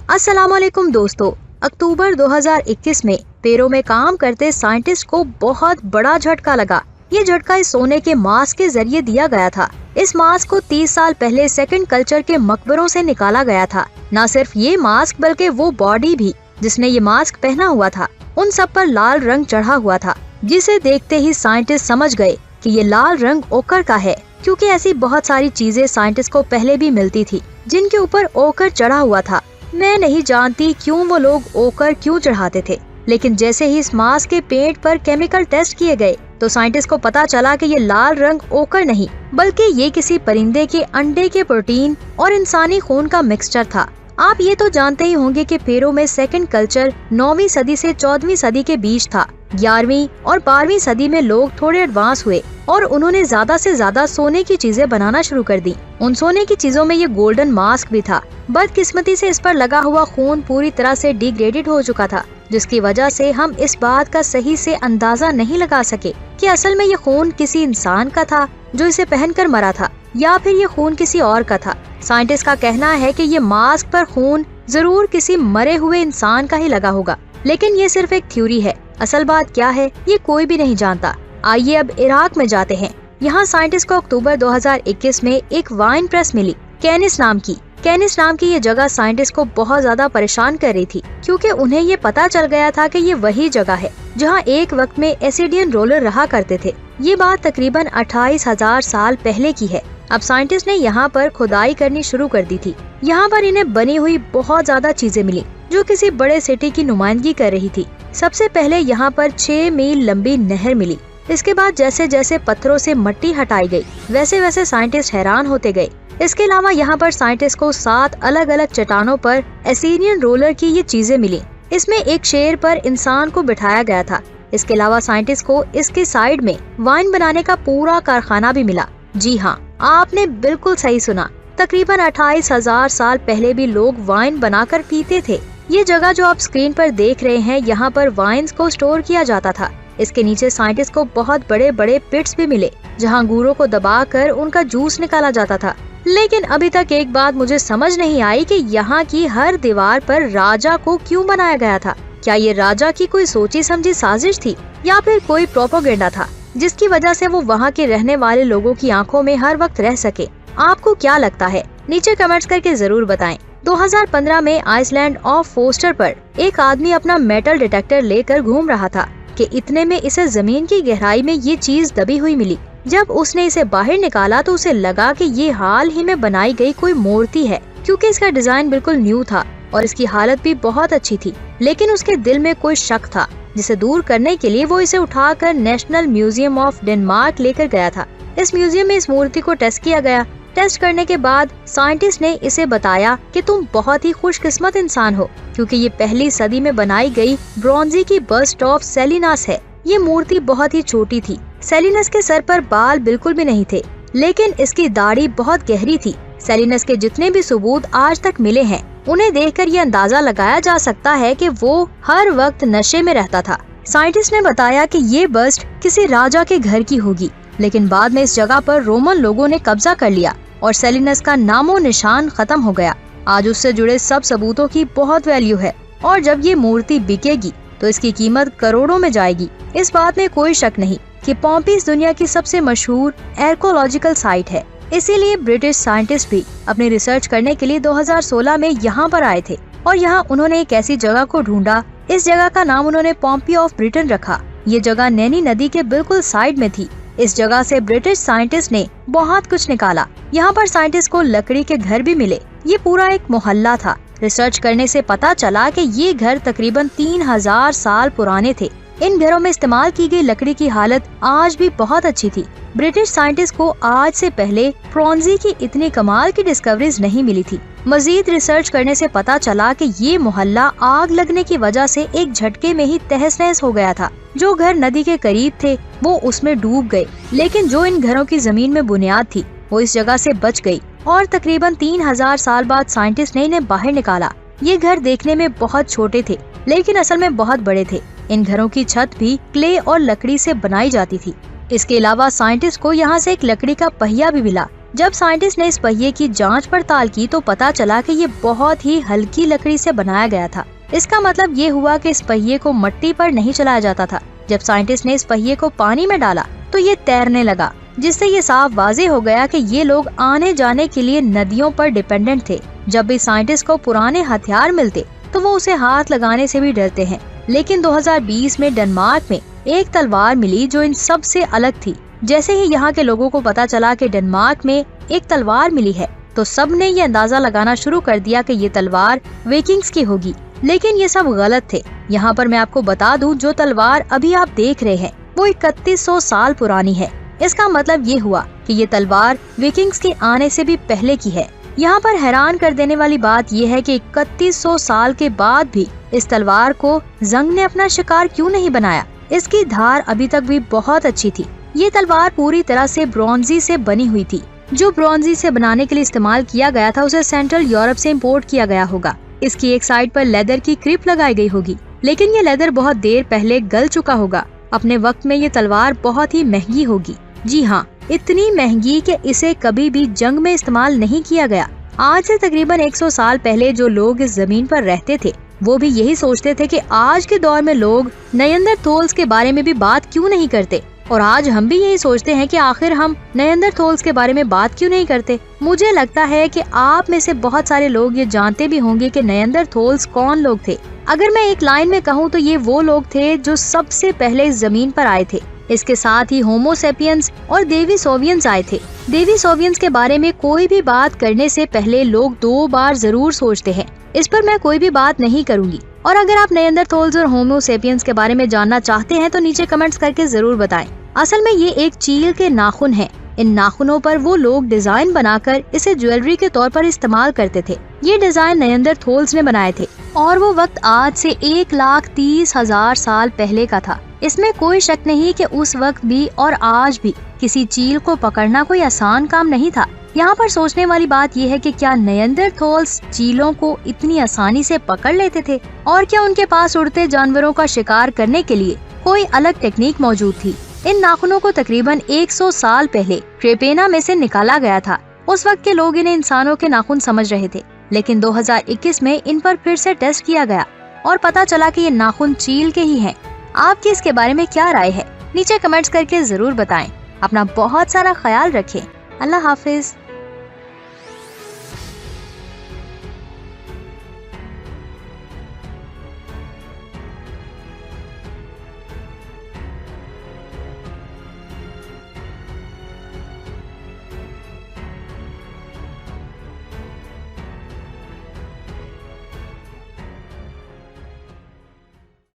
अस्सलामुअलैकुम दोस्तों, अक्टूबर 2021 में पेरू में काम करते साइंटिस्ट को बहुत बड़ा झटका लगा। ये झटका इस सोने के मास्क के जरिए दिया गया था। इस मास्क को 30 साल पहले सेकंड कल्चर के मकबरों से निकाला गया था। न सिर्फ ये मास्क बल्कि वो बॉडी भी जिसने ये मास्क पहना हुआ था, उन सब पर लाल रंग चढ़ा हुआ था, जिसे देखते ही साइंटिस्ट समझ गए कि ये लाल रंग ओकर का है, क्योंकि ऐसी बहुत सारी चीजें साइंटिस्ट को पहले भी मिलती थी जिनके ऊपर ओकर चढ़ा हुआ था। मैं नहीं जानती क्यों वो लोग ओकर क्यों चढ़ाते थे, लेकिन जैसे ही इस मास्क के पेंट पर केमिकल टेस्ट किए गए तो साइंटिस्ट को पता चला कि ये लाल रंग ओकर नहीं बल्कि ये किसी परिंदे के अंडे के प्रोटीन और इंसानी खून का मिक्सचर था। आप ये तो जानते ही होंगे कि पेरू में सेकंड कल्चर 9वीं सदी से 14वीं सदी के बीच था। 11वीं और 12वीं सदी में लोग थोड़े एडवांस हुए और उन्होंने ज्यादा से ज्यादा सोने की चीजें बनाना शुरू कर दी। उन सोने की चीजों में ये गोल्डन मास्क भी था। बदकिस्मती से इस पर लगा हुआ खून पूरी तरह से डिग्रेडेड हो चुका था, जिसकी वजह से हम इस बात का सही से अंदाजा नहीं लगा सके कि असल में ये खून किसी इंसान का था जो इसे पहनकर मरा था या फिर ये खून किसी और का था। साइंटिस्ट का कहना है कि ये मास्क पर खून जरूर किसी मरे हुए इंसान का ही लगा होगा, लेकिन ये सिर्फ एक थ्योरी है। असल बात क्या है ये कोई भी नहीं जानता। आइए अब इराक में जाते हैं। यहाँ साइंटिस्ट को अक्टूबर 2021 में एक वाइन प्रेस मिली, कैनिस नाम की ये जगह साइंटिस्ट को बहुत ज्यादा परेशान कर रही थी, क्योंकि उन्हें ये पता चल गया था कि ये वही जगह है जहाँ एक वक्त में एसिडियन रोलर रहा करते थे। ये बात तकरीबन 28,000 साल पहले की है। अब साइंटिस्ट ने यहाँ पर खुदाई करनी शुरू कर दी थी। यहाँ पर इन्हें बनी हुई बहुत ज्यादा चीजें मिली जो किसी बड़े सिटी की नुमाइंदगी कर रही थी। सबसे पहले यहाँ पर 6 मील लंबी नहर मिली। इसके बाद जैसे जैसे पत्थरों से मिट्टी हटाई गई वैसे वैसे साइंटिस्ट हैरान होते गए। इसके अलावा यहाँ पर साइंटिस्ट को 7 अलग अलग चट्टानों पर एसिडियन रोलर की ये चीजें मिली। इसमें एक शेर पर इंसान को बिठाया गया था। इसके अलावा साइंटिस्ट को इसके साइड में वाइन बनाने का पूरा कारखाना भी मिला। जी हाँ, आपने बिल्कुल सही सुना। तकरीबन 28,000 साल पहले भी लोग वाइन बनाकर पीते थे। ये जगह जो आप स्क्रीन पर देख रहे हैं, यहाँ पर वाइन्स को स्टोर किया जाता था। इसके नीचे साइंटिस्ट को बहुत बड़े बड़े पिट्स भी मिले जहाँ अंगूरों को दबाकर उनका जूस निकाला जाता था। लेकिन अभी तक एक बात मुझे समझ नहीं आई कि यहाँ की हर दीवार पर राजा को क्यों बनाया गया था। क्या ये राजा की कोई सोची समझी साजिश थी या फिर कोई प्रोपेगेंडा था जिसकी वजह से वो वहाँ के रहने वाले लोगों की आंखों में हर वक्त रह सके? आपको क्या लगता है? नीचे कमेंट्स करके जरूर बताएं। 2015 में आइसलैंड ऑफ फोस्टर पर एक आदमी अपना मेटल डिटेक्टर लेकर घूम रहा था कि इतने में इसे जमीन की गहराई में ये चीज दबी हुई मिली। जब उसने इसे बाहर निकाला तो उसे लगा कि ये हाल ही में बनाई गई कोई मूर्ति है, क्योंकि इसका डिजाइन बिल्कुल न्यू था और इसकी हालत भी बहुत अच्छी थी। लेकिन उसके दिल में कोई शक था, जिसे दूर करने के लिए वो इसे उठाकर नेशनल म्यूजियम ऑफ डेनमार्क लेकर गया था। इस म्यूजियम में इस मूर्ति को टेस्ट किया गया। टेस्ट करने के बाद साइंटिस्ट ने इसे बताया कि तुम बहुत ही खुशकिस्मत इंसान हो, क्योंकि ये पहली सदी में बनाई गई ब्रोंजी की बस्ट ऑफ सेलिनस है। ये मूर्ति बहुत ही छोटी थी। सेलिनस के सर पर बाल बिल्कुल भी नहीं थे, लेकिन इसकी दाढ़ी बहुत गहरी थी। सेलिनस के जितने भी सबूत आज तक मिले हैं, उन्हें देखकर ये अंदाजा लगाया जा सकता है कि वो हर वक्त नशे में रहता था। साइंटिस्ट ने बताया कि ये बस्ट किसी राजा के घर की होगी, लेकिन बाद में इस जगह पर रोमन लोगों ने कब्जा कर लिया और सेलिनस का नामो निशान खत्म हो गया। आज उससे जुड़े सब सबूतों की बहुत वैल्यू है और जब ये मूर्ति बिकेगी तो इसकी कीमत करोड़ों में जाएगी। इस बात में कोई शक नहीं कि पोम्पी इस दुनिया की सबसे मशहूर आर्कियोलॉजिकल साइट है। इसीलिए ब्रिटिश साइंटिस्ट भी अपनी रिसर्च करने के लिए 2016 में यहाँ पर आए थे और यहाँ उन्होंने एक ऐसी जगह को ढूंढा। इस जगह का नाम उन्होंने पोम्पी ऑफ ब्रिटेन रखा। ये जगह नैनी नदी के बिल्कुल साइड में थी। इस जगह से ब्रिटिश साइंटिस्ट ने बहुत कुछ निकाला। यहाँ पर साइंटिस्ट को लकड़ी के घर भी मिले। ये पूरा एक मोहल्ला था। रिसर्च करने से पता चला कि ये घर तकरीबन 3000 साल पुराने थे। इन घरों में इस्तेमाल की गई लकड़ी की हालत आज भी बहुत अच्छी थी। ब्रिटिश साइंटिस्ट को आज से पहले ब्रोंजी की इतनी कमाल की डिस्कवरीज नहीं मिली थी। मजीद रिसर्च करने से पता चला कि ये मोहल्ला आग लगने की वजह से एक झटके में ही तहस नहस हो गया था। जो घर नदी के करीब थे वो उसमें डूब गए, लेकिन जो इन घरों की जमीन में बुनियाद थी वो इस जगह से बच गई और तकरीबन 3000 साल बाद साइंटिस्ट ने इन्हें बाहर निकाला। ये घर देखने में बहुत छोटे थे, लेकिन असल में बहुत बड़े थे। इन घरों की छत भी क्ले और लकड़ी से बनाई जाती थी। इसके अलावा साइंटिस्ट को यहाँ से एक लकड़ी का पहिया भी मिला जब साइंटिस्ट ने इस पहिए की जांच पड़ताल की तो पता चला कि ये बहुत ही हल्की लकड़ी से बनाया गया था। इसका मतलब ये हुआ कि इस पहिए को मिट्टी पर नहीं चलाया जाता था। जब साइंटिस्ट ने इस पहिए को पानी में डाला तो ये तैरने लगा, जिससे ये साफ वाज़ेह हो गया कि ये लोग आने जाने के लिए नदियों पर डिपेंडेंट थे। जब भी साइंटिस्ट को पुराने हथियार मिलते तो वो उसे हाथ लगाने से भी डरते हैं। लेकिन 2020 में डेनमार्क में एक तलवार मिली जो इन सब से अलग थी। जैसे ही यहाँ के लोगों को पता चला कि डेनमार्क में एक तलवार मिली है तो सब ने ये अंदाजा लगाना शुरू कर दिया कि ये तलवार विकिंग्स की होगी। लेकिन ये सब गलत थे। यहाँ पर मैं आपको बता दूं, जो तलवार अभी आप देख रहे हैं वो 3100 साल पुरानी है। इसका मतलब ये हुआ कि ये तलवार विकिंग्स के आने से भी पहले की है। यहाँ पर हैरान कर देने वाली बात ये है कि 3100 साल के बाद भी इस तलवार को जंग ने अपना शिकार क्यों नहीं बनाया। इसकी धार अभी तक भी बहुत अच्छी थी। ये तलवार पूरी तरह से ब्रॉन्जी से बनी हुई थी। जो ब्रॉन्जी से बनाने के लिए इस्तेमाल किया गया था उसे सेंट्रल यूरोप से इम्पोर्ट किया गया होगा। इसकी एक साइड पर लेदर की क्रिप लगाई गई होगी, लेकिन ये लेदर बहुत देर पहले गल चुका होगा। अपने वक्त में ये तलवार बहुत ही महंगी होगी। जी हाँ, इतनी महंगी कि इसे कभी भी जंग में इस्तेमाल नहीं किया गया। आज से तकरीबन 100 साल पहले जो लोग इस जमीन पर रहते थे वो भी यही सोचते थे कि आज के दौर में लोग निएंडरथॉल्स के बारे में भी बात क्यों नहीं करते। और आज हम भी यही सोचते हैं कि आखिर हम निएंडरथॉल्स के बारे में बात क्यों नहीं करते। मुझे लगता है कि आप में से बहुत सारे लोग ये जानते भी होंगे कि निएंडरथॉल्स कौन लोग थे। अगर मैं एक लाइन में कहूँ तो ये वो लोग थे जो सबसे पहले इस जमीन पर आए थे। इसके साथ ही होमो सेपियंस और डेविसोवियंस आए थे। डेविसोवियंस के बारे में कोई भी बात करने से पहले लोग 2 बार जरूर सोचते हैं। इस पर मैं कोई भी बात नहीं करूंगी। और अगर आप निएंडरथॉल्स और होमो सेपियंस के बारे में जानना चाहते हैं तो नीचे कमेंट्स करके जरूर बताएं। असल में ये एक चील के नाखून हैं। इन नाखूनों पर वो लोग डिजाइन बनाकर इसे ज्वेलरी के तौर पर इस्तेमाल करते थे। ये डिजाइन निएंडरथॉल्स ने बनाए थे और वो वक्त आज से 1,30,000 साल पहले का था। इसमें कोई शक नहीं कि उस वक्त भी और आज भी किसी चील को पकड़ना कोई आसान काम नहीं था। यहाँ पर सोचने वाली बात यह है कि क्या निएंडरथॉल्स चीलों को इतनी आसानी से पकड़ लेते थे और क्या उनके पास उड़ते जानवरों का शिकार करने के लिए कोई अलग टेक्निक मौजूद थी। इन नाखूनों को तकरीबन 100 साल पहले ट्रेपेना में से निकाला गया था। उस वक्त के लोग इन्हें इंसानों के नाखून समझ रहे थे, लेकिन 2021 में इन पर फिर से टेस्ट किया गया और पता चला कि ये नाखून चील के ही हैं। आपकी इसके बारे में क्या राय है? नीचे कमेंट्स करके जरूर बताएं। अपना बहुत सारा ख्याल रखें। अल्लाह हाफिज।